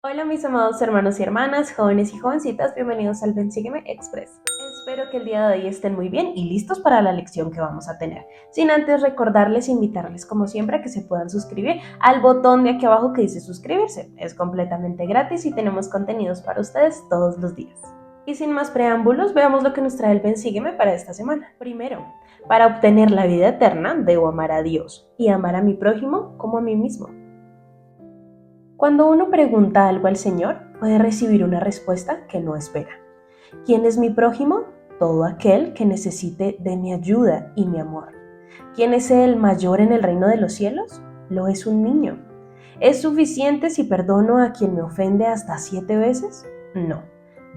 Hola mis amados hermanos y hermanas, jóvenes y jovencitas, bienvenidos al Ven Sígueme Express. Espero que el día de hoy estén muy bien y listos para la lección que vamos a tener. Sin antes recordarles e invitarles como siempre a que se puedan suscribir al botón de aquí abajo que dice suscribirse. Es completamente gratis y tenemos contenidos para ustedes todos los días. Y sin más preámbulos, veamos lo que nos trae el Ven Sígueme para esta semana. Primero, para obtener la vida eterna debo amar a Dios y amar a mi prójimo como a mí mismo. Cuando uno pregunta algo al Señor, puede recibir una respuesta que no espera. ¿Quién es mi prójimo? Todo aquel que necesite de mi ayuda y mi amor. ¿Quién es el mayor en el reino de los cielos? Lo es un niño. ¿Es suficiente si perdono a quien me ofende hasta 7 veces? No,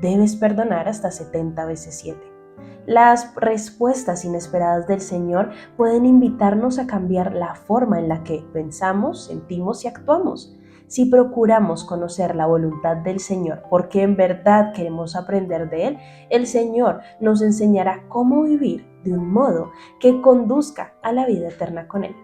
debes perdonar hasta 70 veces 7. Las respuestas inesperadas del Señor pueden invitarnos a cambiar la forma en la que pensamos, sentimos y actuamos. Si procuramos conocer la voluntad del Señor, porque en verdad queremos aprender de Él, el Señor nos enseñará cómo vivir de un modo que conduzca a la vida eterna con Él.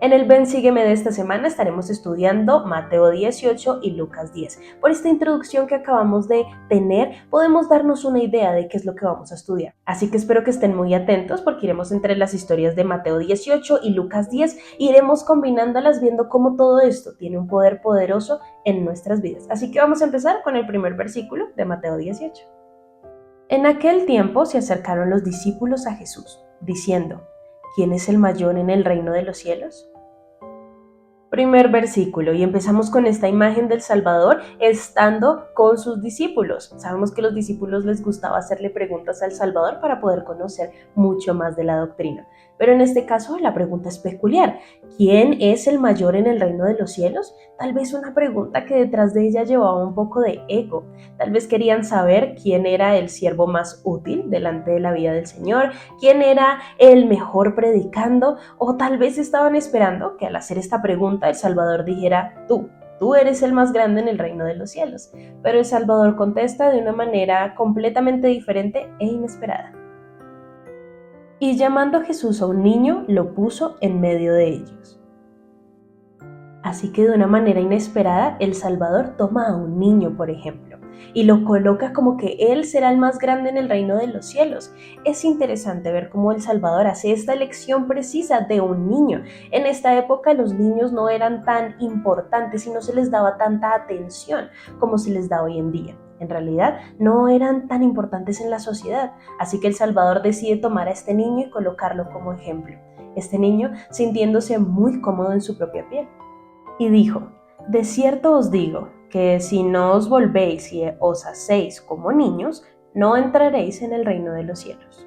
En el Ven Sígueme de esta semana estaremos estudiando Mateo 18 y Lucas 10. Por esta introducción que acabamos de tener, podemos darnos una idea de qué es lo que vamos a estudiar. Así que espero que estén muy atentos porque iremos entre las historias de Mateo 18 y Lucas 10 y iremos combinándolas viendo cómo todo esto tiene un poder poderoso en nuestras vidas. Así que vamos a empezar con el primer versículo de Mateo 18. En aquel tiempo se acercaron los discípulos a Jesús, diciendo: ¿Quién es el mayor en el reino de los cielos? Primer versículo, y empezamos con esta imagen del Salvador estando con sus discípulos. Sabemos que a los discípulos les gustaba hacerle preguntas al Salvador para poder conocer mucho más de la doctrina. Pero en este caso la pregunta es peculiar. ¿Quién es el mayor en el reino de los cielos? Tal vez una pregunta que detrás de ella llevaba un poco de ego. Tal vez querían saber quién era el siervo más útil delante de la vida del Señor, quién era el mejor predicando, o tal vez estaban esperando que al hacer esta pregunta el Salvador dijera: tú eres el más grande en el reino de los cielos. Pero el Salvador contesta de una manera completamente diferente e inesperada. Y llamando a Jesús a un niño, lo puso en medio de ellos. Así que de una manera inesperada, el Salvador toma a un niño, por ejemplo, y lo coloca como que él será el más grande en el reino de los cielos. Es interesante ver cómo el Salvador hace esta elección precisa de un niño. En esta época los niños no eran tan importantes y no se les daba tanta atención como se les da hoy en día. En realidad no eran tan importantes en la sociedad, así que el Salvador decide tomar a este niño y colocarlo como ejemplo. Este niño sintiéndose muy cómodo en su propia piel. Y dijo: de cierto os digo, que si no os volvéis y os hacéis como niños, no entraréis en el reino de los cielos.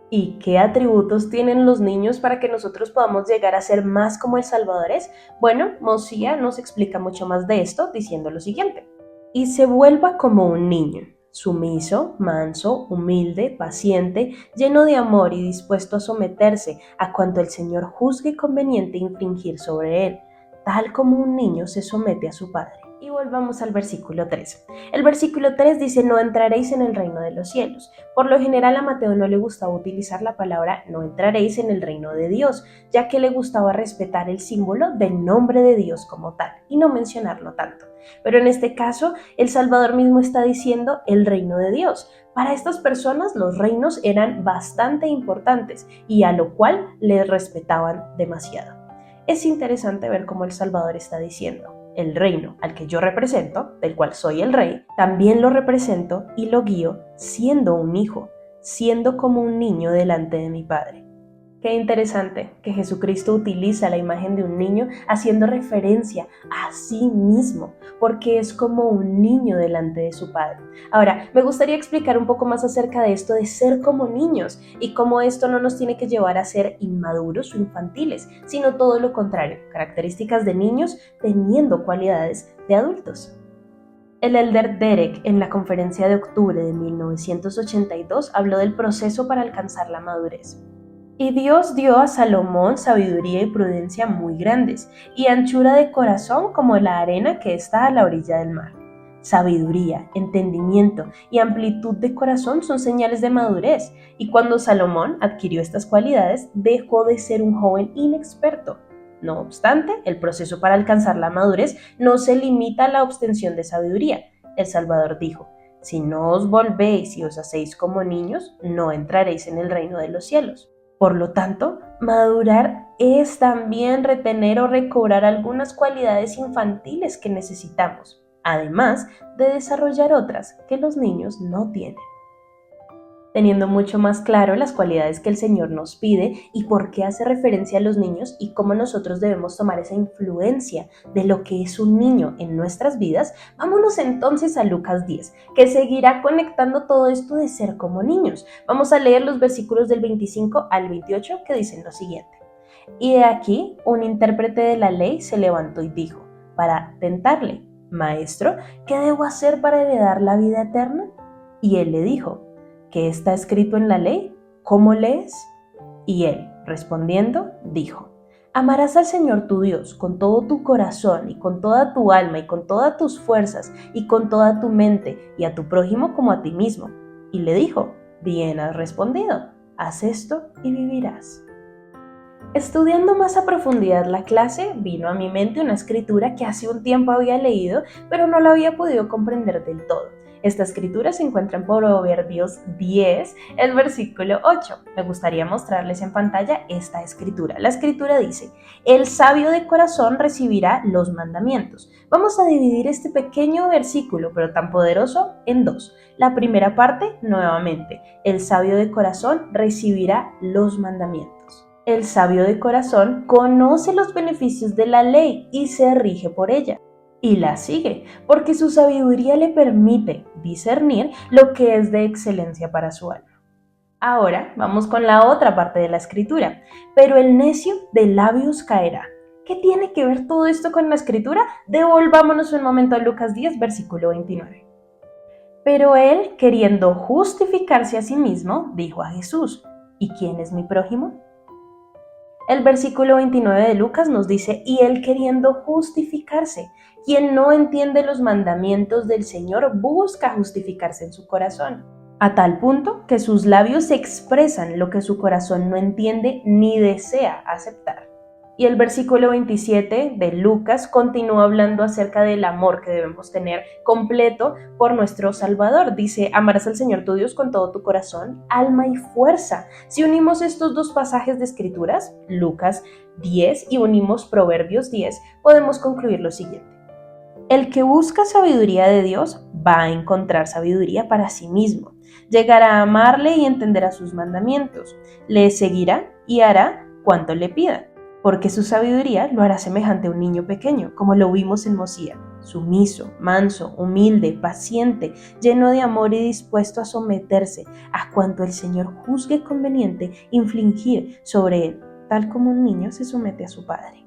¿Y qué atributos tienen los niños para que nosotros podamos llegar a ser más como el Salvador es? Bueno, Mosía nos explica mucho más de esto diciendo lo siguiente: y se vuelva como un niño, sumiso, manso, humilde, paciente, lleno de amor y dispuesto a someterse a cuanto el Señor juzgue conveniente infringir sobre él, tal como un niño se somete a su padre. Y volvamos al versículo 3. El versículo 3 dice: no entraréis en el reino de los cielos. Por lo general a Mateo no le gustaba utilizar la palabra no entraréis en el reino de Dios, ya que le gustaba respetar el símbolo del nombre de Dios como tal y no mencionarlo tanto. Pero en este caso, el Salvador mismo está diciendo el reino de Dios. Para estas personas los reinos eran bastante importantes y a lo cual les respetaban demasiado. Es interesante ver cómo el Salvador está diciendo: el reino al que yo represento, del cual soy el rey, también lo represento y lo guío siendo un hijo, siendo como un niño delante de mi Padre. Qué interesante que Jesucristo utiliza la imagen de un niño haciendo referencia a sí mismo, porque es como un niño delante de su padre. Ahora, me gustaría explicar un poco más acerca de esto de ser como niños y cómo esto no nos tiene que llevar a ser inmaduros o infantiles, sino todo lo contrario, características de niños teniendo cualidades de adultos. El elder Derek, en la conferencia de octubre de 1982, habló del proceso para alcanzar la madurez. Y Dios dio a Salomón sabiduría y prudencia muy grandes, y anchura de corazón como la arena que está a la orilla del mar. Sabiduría, entendimiento y amplitud de corazón son señales de madurez, y cuando Salomón adquirió estas cualidades, dejó de ser un joven inexperto. No obstante, el proceso para alcanzar la madurez no se limita a la obtención de sabiduría. El Salvador dijo: si no os volvéis y os hacéis como niños, no entraréis en el reino de los cielos. Por lo tanto, madurar es también retener o recobrar algunas cualidades infantiles que necesitamos, además de desarrollar otras que los niños no tienen. Teniendo mucho más claro las cualidades que el Señor nos pide y por qué hace referencia a los niños y cómo nosotros debemos tomar esa influencia de lo que es un niño en nuestras vidas, vámonos entonces a Lucas 10, que seguirá conectando todo esto de ser como niños. Vamos a leer los versículos del 25 al 28 que dicen lo siguiente. Y de aquí un intérprete de la ley se levantó y dijo, para tentarle: Maestro, ¿qué debo hacer para heredar la vida eterna? Y él le dijo: ¿qué está escrito en la ley? ¿Cómo lees? Y él, respondiendo, dijo: amarás al Señor tu Dios con todo tu corazón y con toda tu alma y con todas tus fuerzas y con toda tu mente, y a tu prójimo como a ti mismo. Y le dijo: bien has respondido, haz esto y vivirás. Estudiando más a profundidad la clase, vino a mi mente una escritura que hace un tiempo había leído, pero no la había podido comprender del todo. Esta escritura se encuentra en Proverbios 10, el versículo 8. Me gustaría mostrarles en pantalla esta escritura. La escritura dice: el sabio de corazón recibirá los mandamientos. Vamos a dividir este pequeño versículo, pero tan poderoso, en dos. La primera parte, nuevamente: el sabio de corazón recibirá los mandamientos. El sabio de corazón conoce los beneficios de la ley y se rige por ella. Y la sigue, porque su sabiduría le permite discernir lo que es de excelencia para su alma. Ahora vamos con la otra parte de la escritura. Pero el necio de labios caerá. ¿Qué tiene que ver todo esto con la escritura? Devolvámonos un momento a Lucas 10, versículo 29. Pero él, queriendo justificarse a sí mismo, dijo a Jesús: ¿y quién es mi prójimo? El versículo 29 de Lucas nos dice: y él queriendo justificarse. Quien no entiende los mandamientos del Señor busca justificarse en su corazón, a tal punto que sus labios expresan lo que su corazón no entiende ni desea aceptar. Y el versículo 27 de Lucas continúa hablando acerca del amor que debemos tener completo por nuestro Salvador. Dice: amarás al Señor tu Dios con todo tu corazón, alma y fuerza. Si unimos estos dos pasajes de escrituras, Lucas 10 y unimos Proverbios 10, podemos concluir lo siguiente. El que busca sabiduría de Dios va a encontrar sabiduría para sí mismo. Llegará a amarle y entenderá sus mandamientos. Le seguirá y hará cuanto le pida, porque su sabiduría lo hará semejante a un niño pequeño, como lo vimos en Mosía, sumiso, manso, humilde, paciente, lleno de amor y dispuesto a someterse a cuanto el Señor juzgue conveniente infligir sobre él, tal como un niño se somete a su padre.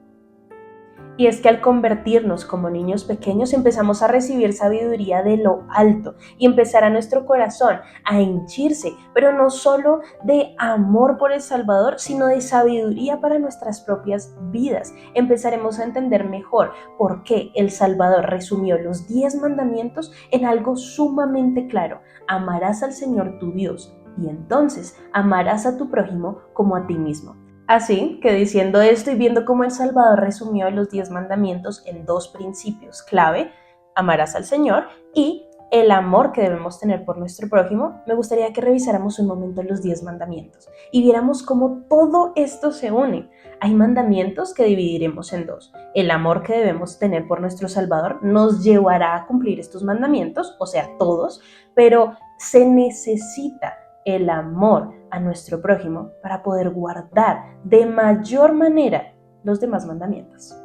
Y es que al convertirnos como niños pequeños empezamos a recibir sabiduría de lo alto y empezará nuestro corazón a henchirse, pero no solo de amor por el Salvador, sino de sabiduría para nuestras propias vidas. Empezaremos a entender mejor por qué el Salvador resumió los 10 mandamientos en algo sumamente claro: amarás al Señor tu Dios y entonces amarás a tu prójimo como a ti mismo. Así que diciendo esto y viendo cómo el Salvador resumió los 10 mandamientos en dos principios clave: amarás al Señor y el amor que debemos tener por nuestro prójimo, me gustaría que revisáramos un momento los 10 mandamientos y viéramos cómo todo esto se une. Hay mandamientos que dividiremos en dos. El amor que debemos tener por nuestro Salvador nos llevará a cumplir estos mandamientos, o sea, todos, pero se necesita el amor a nuestro prójimo para poder guardar de mayor manera los demás mandamientos.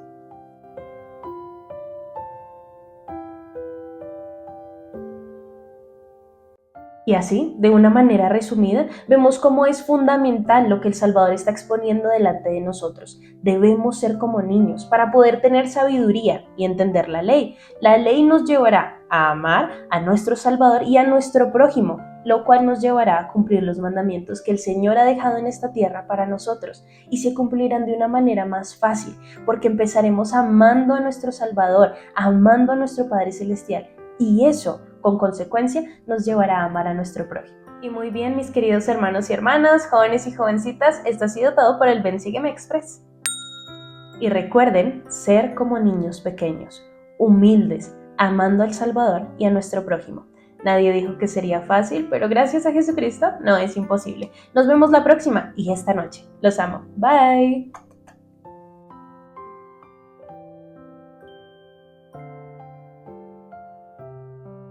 Y así, de una manera resumida, vemos cómo es fundamental lo que el Salvador está exponiendo delante de nosotros. Debemos ser como niños para poder tener sabiduría y entender la ley. La ley nos llevará a amar a nuestro Salvador y a nuestro prójimo, lo cual nos llevará a cumplir los mandamientos que el Señor ha dejado en esta tierra para nosotros, y se cumplirán de una manera más fácil, porque empezaremos amando a nuestro Salvador, amando a nuestro Padre Celestial, y eso, con consecuencia, nos llevará a amar a nuestro prójimo. Y muy bien, mis queridos hermanos y hermanas, jóvenes y jovencitas, esto ha sido todo por el Ven Sígueme Express. Y recuerden ser como niños pequeños, humildes, amando al Salvador y a nuestro prójimo. Nadie dijo que sería fácil, pero gracias a Jesucristo no es imposible. Nos vemos la próxima y esta noche. Los amo. Bye.